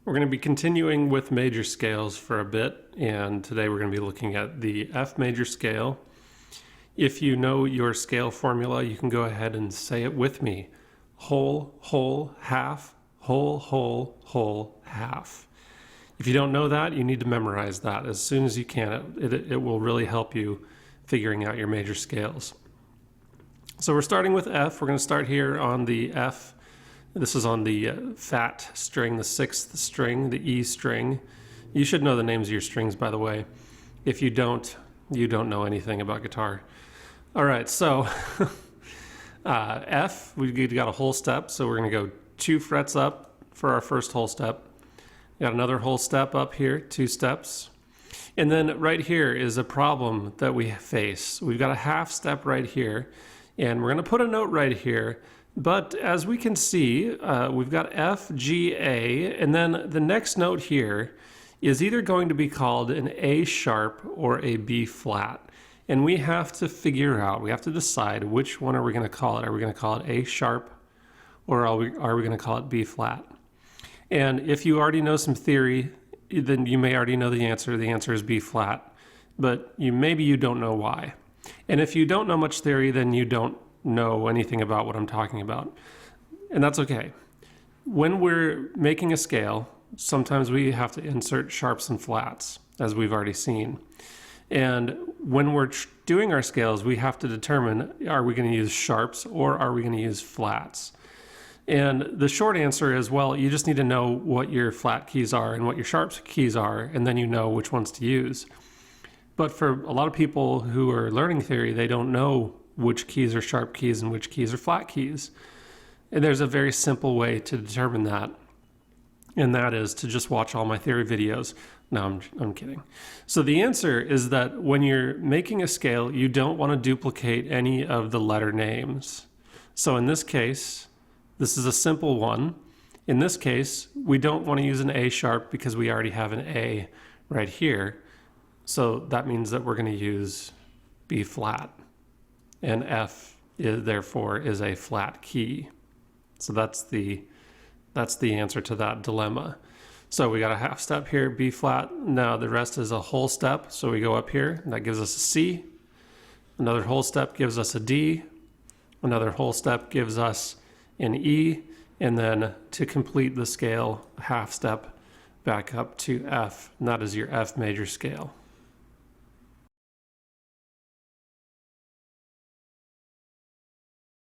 We're going to be continuing with major scales for a bit, and today we're going to be looking at the F major scale. If you know your scale formula, you can go ahead and say it with me. Whole, whole, half, whole, whole, whole, half. If you don't know that, you need to memorize that as soon as you can. It will really help you figuring out your major scales. So we're starting with F. We're going to start here on the F. This is on the fat string, the sixth string, the E string. You should know the names of your strings, by the way. If you don't know anything about guitar. All right, so F, we got a whole step, so we're going to go 2 frets up for our first whole step. Got another whole step up here, 2 steps. And then right here is a problem that we face. We've got a half step right here, and we're going to put a note right here. But as we can see, we've got F, G, A, and then the next note here is either going to be called an A sharp or a B flat. And we have to figure out, we have to decide which one are we going to call it. Are we going to call it A sharp or are we going to call it B flat? And if you already know some theory, then you may already know the answer. The answer is B flat, but maybe you don't know why. And if you don't know much theory, then you don't know anything about what I'm talking about. And that's okay. When we're making a scale, sometimes we have to insert sharps and flats, as we've already seen. And when we're doing our scales, we have to determine, are we going to use sharps or are we going to use flats? And the short answer is, well, you just need to know what your flat keys are and what your sharps keys are, and then you know which ones to use. But for a lot of people who are learning theory, they don't know which keys are sharp keys and which keys are flat keys. And there's a very simple way to determine that, and that is to just watch all my theory videos. No, I'm kidding. So the answer is that when you're making a scale, you don't want to duplicate any of the letter names. So in this case, this is a simple one. In this case, we don't want to use an A sharp because we already have an A right here. So that means that we're going to use B flat. And F therefore is a flat key. So that's the answer to that dilemma. So we got a half step here, B flat. Now the rest is a whole step. So we go up here, and that gives us a C. Another whole step gives us a D. Another whole step gives us an E. And then to complete the scale, half step back up to F. And that is your F major scale.